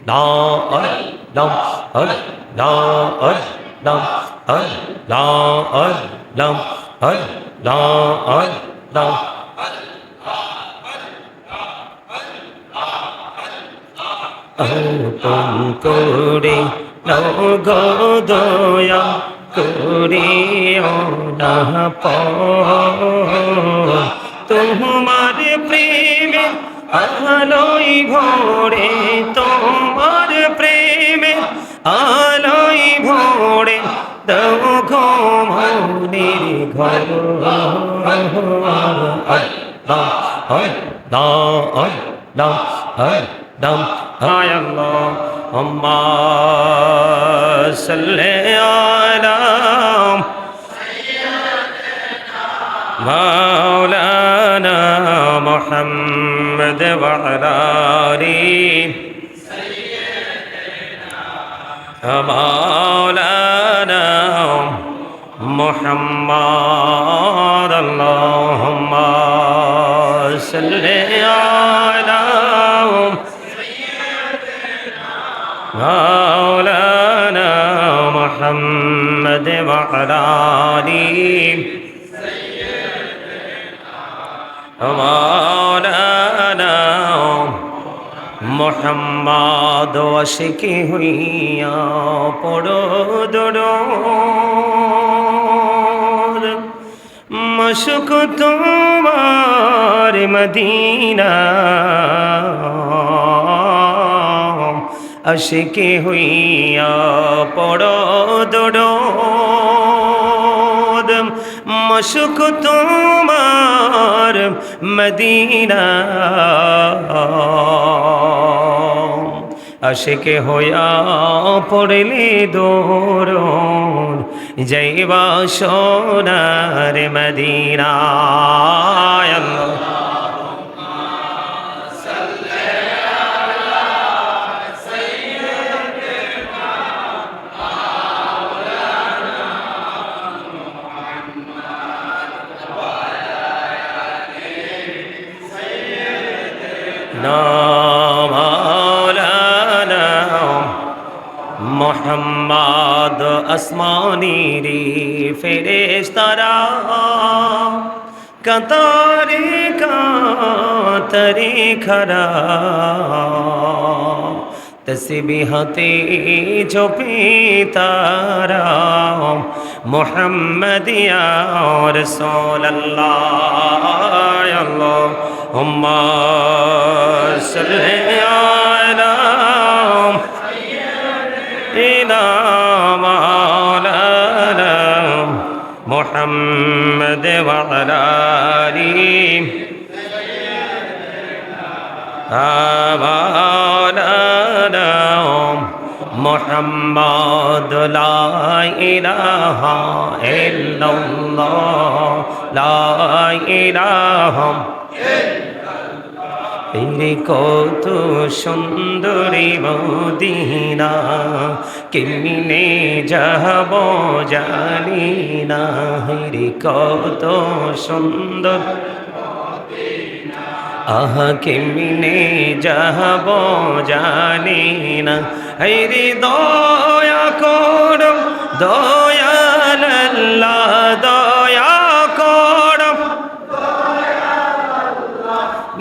লা আল্লাহ আল্লাহ আল্লাহ আল্লাহ আল্লাহ আল্লাহ আল্লাহ আপন করে নাও গো দয়া করিও না তোমার প্রেমে আলোই ভরে তোমার প্রেমে আলোই ভরে দাও গো মনের ঘর আল্লাহ আল্লাহ আল্লাহ আল্লাহ اللهم صل على مولانا محمد وعلى آله مولانا محمد اللهم صل على مولانا محمد وعلى آله مولانا محمد وشکی ہویا پڑو درود مشک تمہار مدینہ আশিকি হইয়া পড়ো দরুদ মশক তোমার মদিনা আশিকি হইয়া পড়লে দরুদ যাইবা সোনার মদিনা আল্লাহ مولانا محمد আসমানীরি ফেরেশতারা কাতারে কাতারে খারা তসবিহাতে জপে তারা মুহাম্মাদিয়া রাসূলুল্লাহ আল্লাহুম্মা সাল্লি আলা সাইয়্যিদিনা মাওলানা মুহাম্মদ ওয়া আলা আলিহি مولانا محمد لا إله إلا الله لا إله তেরে কত সুন্দরী মদিনা কেমনে যাব জানি না রে কত সুন্দর আহা কেমনে যাব জানি না হরি দয়া করো দয়াল আল্লাহ দয়া করো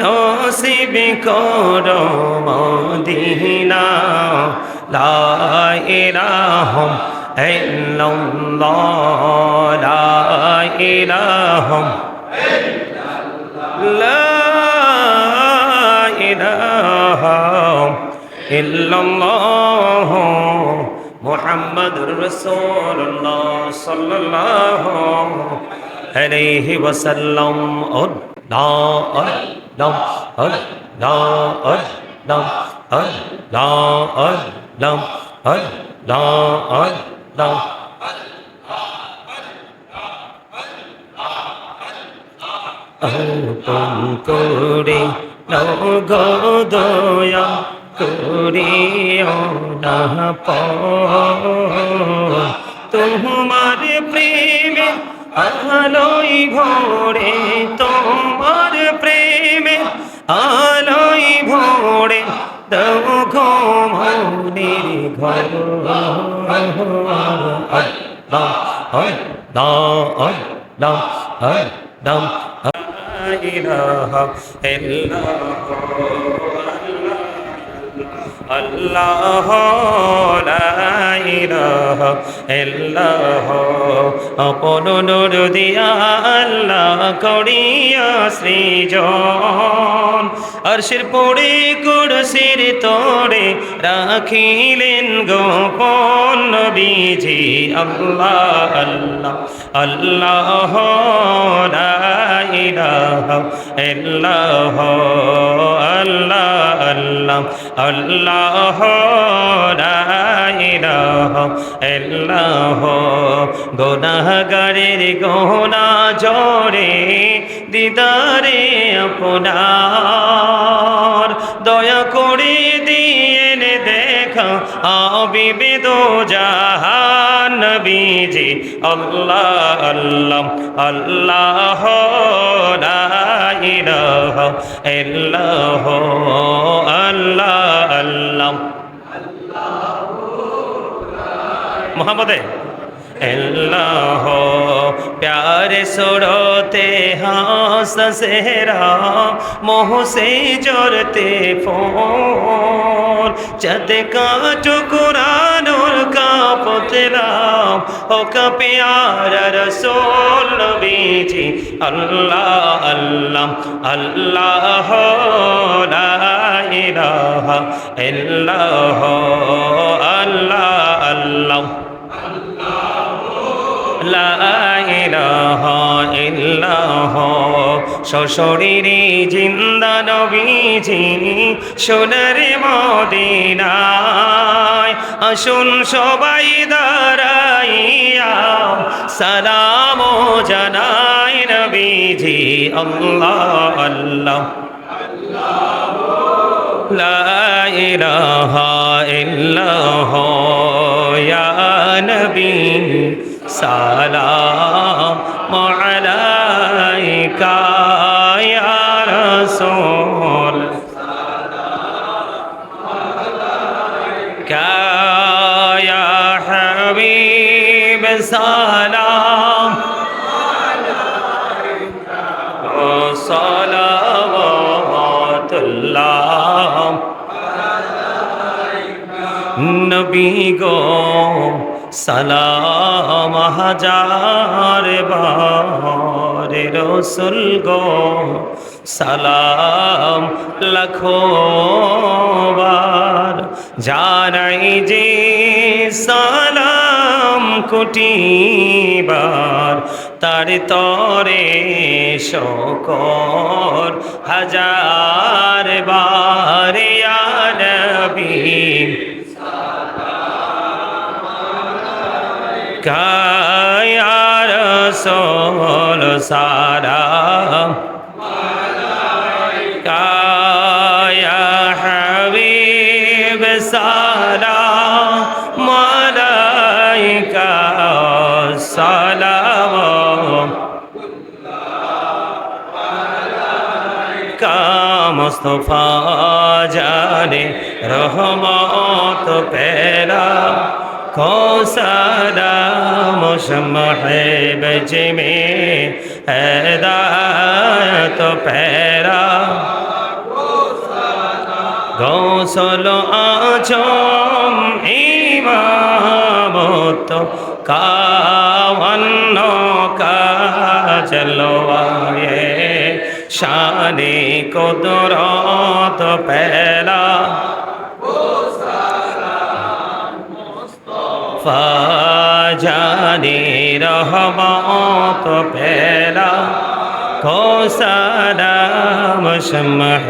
নসিব করো মদিনা লা ইলাহা ইল্লাল্লাহ লা ইলাহা ইল্লাল্লাহ ইল্লাল্লাহ মুহাম্মাদুর রাসূলুল্লাহ সাল্লাল্লাহু আলাইহি ওয়াসাল্লাম আল্লাহ আল্লাহ আল্লাহ আল্লাহ আল্লাহ আল্লাহ আল্লাহ আপন করে নাও গো দয়া করিও না তোমার প্রেমে আলোই ভরে তোমার প্রেমে আলোই ভরে দাও গো মনের ঘর আল্লাহ আল্লাহ আল্লাহ আল্লাহ লা ইলাহা ইল্লাল্লাহ আল্লাহ লা ইলাহা ইল্লাল্লাহ আপন নূর দিয়া আল্লাহ করিয়া সৃজন আরশের পড়ে কুরসির তোড়ে রাখিলেন গোপন নবীজি আল্লাহ আল্লাহ আল্লাহ লা ইলাহা ইল্লাল্লাহ আল্লাহ আল্লাহ আল্লাহ লা ইলাহা ইল্লাল্লাহ গুনাহগারের গোনা জোরে দিদারে আপনার দয়া করে দিয়েন দেখা আবিবে দো জাহান নবীজি আল্লাহ আল্লাহ আল্লাহ লা ইলাহা ইল্লাল্লাহ আল্লাহ আল্লাহ মোহাম্মদে अल्लाह प्यारे सुरोते हास सेहरा मोह से जोरते फोन चद का टुकरानूर का पुतला हो का प्यारा रसूल नबीजी अल्लाह अल्लाह अल्लाह ला इलाहा इल्लाल्लाह अल्लाह अल्लाह লা ইলাহা ইল্লাল্লাহ সশরীরে জিন্দা নবীজি সোনার মদিনায় আসুন সবাই দাঁড়াইয়া সালাম জানাই নবীজি আল্লাহ আল্লাহ লা ইলাহা ইল্লাল্লাহ ইয়া নবী সালাম আলাইকা ইয়া রাসূল সালাম আলাইকা ইয়া হাবিব সালাম আলাইকা সালাওয়াতুল্লাহ আলাইকা নবী গো সালাম হাজার বার রসুল গো সালাম লাখো বার জানাই যে সালাম কোটি বার তার তরে শকর হাজার বার ইয়া নবী या रसूल सालाम अलैका या हबीब सालाम अलैका सलाम का मुस्तफा जाने रहमत पेला को सलाम शम्ह में हिदायत पैरा गौसल आचम इमामत कावन्न का जलवाए शाने कुदरत पैला जाने रहमत पैला को सलाम शम्ह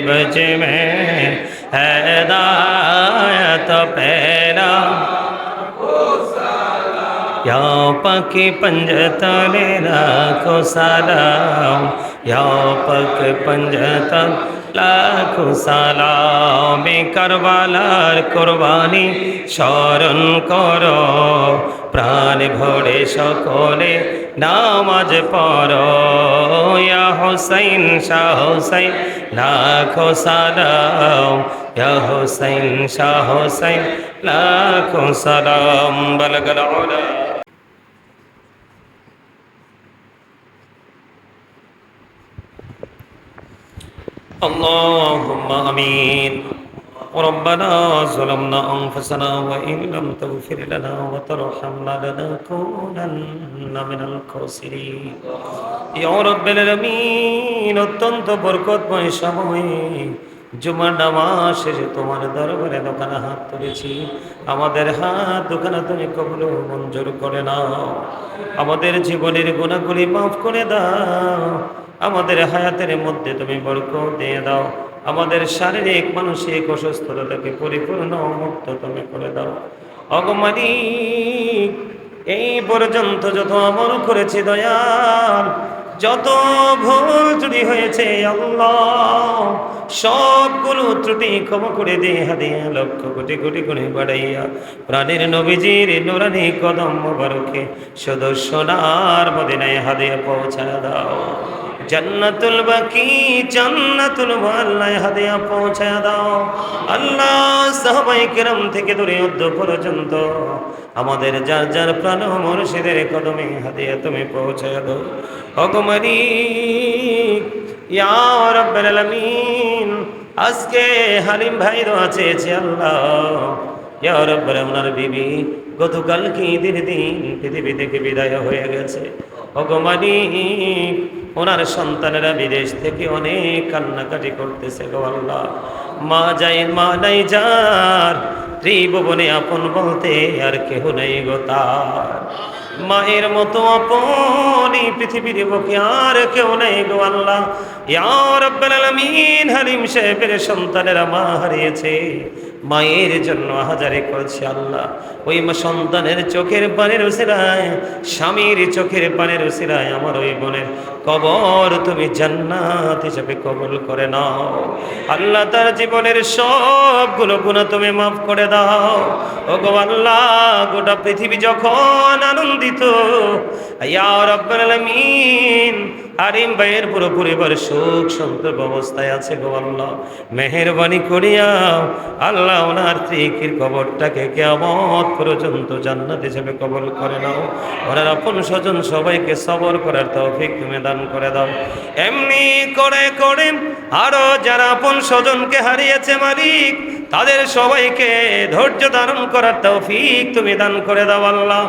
बज में हिदायत पैला या पक पंजतन लाखो सलाम या पक पंजतन লাখো সালাম কারবালার কোরবানি স্মরণ করো প্রাণ ভরে সকলে নামাজ পড়ো ইয়া হুসাইন শাহ হুসাইন লাখো সালাম ইয়া হুসাইন শাহ হুসাইন লাখো সালাম বালাগাল উলা اللهم آمين ربنا ظلمنا أنفسنا وإن لم تغفر لنا وترحمنا لنكونن من الخاسرين يا رب العالمين অত্যন্ত বরকতময় সময়ে জুমার নামাজ শেষে তোমার দরবারে দোকানে হাত তুলেছি আমাদের হাত দোকানে তুমি কবুল মঞ্জুর করে নাও আমাদের জীবনের গুনাহগুলি মাফ করে দাও আমাদের হায়াতের মধ্যে তুমি বরকত দিয়ে দাও আমাদের শারীরিক মানসিক অসুস্থতাকে পরিপূর্ণ মুক্ত তুমি করে দাও ওগো মালিক এই পর্যন্ত যত আমল করেছি দয়াল যত ভুল ত্রুটি হয়েছে আল্লাহ সবগুলো ত্রুটি ক্ষমা করে দিয়ে হাদিয়া লক্ষ কোটি কোটি গুণে বাড়াইয়া প্রাণের নবীজির নুরানি কদম মোবারকে শুধু সোনার মদিনায় হাদিয়া পৌঁছায় দাও জান্নাতুল বাকি জান্নাতুল ওয়াল্লাহ হাদিয়া পৌঁছায় দাও আল্লাহ সাহাবায়ে কেরাম থেকে ধরে অদ্য পর্যন্ত আমাদের যার যার প্রাণ মুর্শিদের কদমে হাদিয়া তুমি পৌঁছায় দাও ওগো মালিক ইয়া রাব্বুল আলামিন আজকে হালিম ভাইরও আছে আল্লাহ ইয়া রাব্বুল ওনার বিবি গতকাল কি ঈদের দিন পৃথিবী থেকে বিদায় হয়ে গেছে ওগো মালিক ওনার সন্তানেরা বিদেশ থেকে অনেক কান্নাকাটি করতেছে গো আল্লাহ মা নাই যার ত্রিভুবনে আপন বলতে আর কেহ নেই গো তার মায়ের মতো আপন এই পৃথিবীর বুকে আর কেউ নেই গো আল্লাহ ইয়া রাব্বুল আলামিন হালিম সাহেবের সন্তানেরা মা হারিয়েছে মায়ের জন্য হাজারে করছে আল্লাহ ওই সন্তানের চোখের পানির উসিলায় স্বামীর চোখের পানির উসিলায় আমার ওই বোনের কবর তুমি জান্নাত হিসেবে কবুল করে নাও আল্লাহ তার জীবনের সবগুলো গুনাহ তুমি মাফ করে দাও ওগো আল্লাহ গোটা পৃথিবী যখন আনন্দিত ইয়া রাব্বুল আলামিন হালিম ভাইয়ের পুরো পরিবার সুখ সন্তোষ অবস্থায় আছে গো আল্লাহ মেহেরবানি করিয়া আল্লাহ ওনার ত্রিকির কবরটাকে কিয়ামত পর্যন্ত জান্নাত হিসেবে কবুল করে নাও ওনার আপন স্বজন সবাইকে সবর করার তৌফিক তুমি দান করে দাও এমনি করে করে আরো যারা আপন স্বজনকে হারিয়েছে মালিক তাদের সবাইকে ধৈর্য ধারণ করার তৌফিক তুমি দান করে দাও আল্লাহ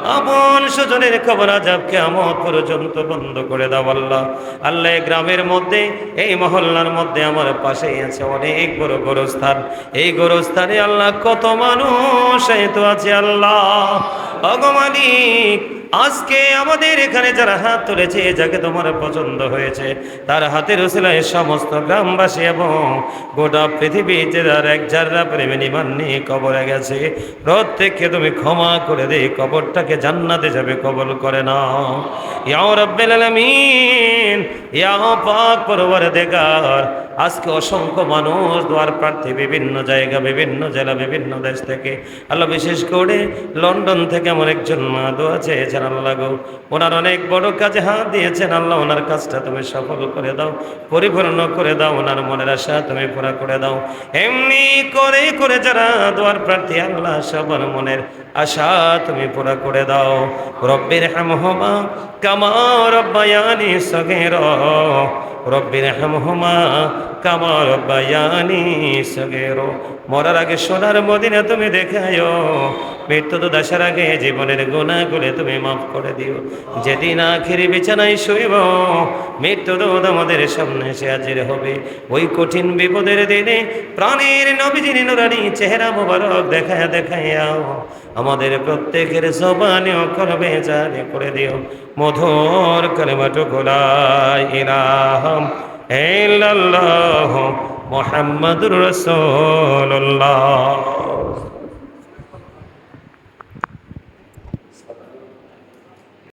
আপন স্বজনের কবর আযাব কিয়ামত পর্যন্ত বন্ধ করে দাও আল্লাহ আল্লাহ গ্রামের মধ্যে এই মহল্লার মধ্যে আমার পাশেই আছে অনেক বড় গোরস্থান এই গোরস্থানে আল্লাহ কত মানুষ তো আছে আল্লাহ ওগো মালিক আজকে আমাদের এখানে যারা হাত তুলেছে যাকে তোমার পছন্দ হয়েছে তার হাতের উসিলায় সমস্ত গ্রামবাসী এবং গোটা পৃথিবীতে যার এক জাররা প্রেমে ইমান নিয়ে কবরে গেছে প্রত্যেককে তুমি ক্ষমা করে দে কবরটাকে জান্নাতে যাবে কবুল করে নাও ইয়া রাব্বুল আলামিন ইয়া পাক পরওয়ারদিগার আজকে অসংখ্য মানুষ দ্বার প্রার্থী বিভিন্ন জায়গা বিভিন্ন জেলা বিভিন্ন দেশ থেকে আল্লাহ বিশেষ করে লন্ডন থেকে আমার একজন মা দোয়া চেয়েছেন আল্লাহ গো ওনার অনেক বড় কাজে হাত দিয়েছেন আল্লাহ ওনার কাজটা তুমি সফল করে দাও পরিপূর্ণ করে দাও ওনার মনের আশা তুমি পুরা করে দাও এমনি করে করে যারা দ্বার প্রার্থী আল্লাহ সবার মনের আশা তুমি পুরা করে দাও রব্বির হামহুমা কামা রব্বায়ানি সগীরা রব্বির হামহুমা কামা রব্বায়ানি সগীরা মরার আগে সোনার মদিনা তুমি দেখায়ো মৃত্যু তো দেশের আগে জীবনের গুনাহগুলো তুমি মাফ করে দিও যেদিন আখিরি বিছানায় শুইব মৃত্যু তো আমাদের সামনে এসে হাজির হবে ওই কঠিন বিপদের দিনে প্রাণের নবীজির নুরানি চেহারা মোবারক দেখায়া দেখায়াও আমাদের প্রত্যেকের জবানে কলবে জারি করে দিও মধুর কালেমাটুকু লা ইলাহা ইল্লাল্লাহ মুহাম্মাদুর রাসূলুল্লাহ।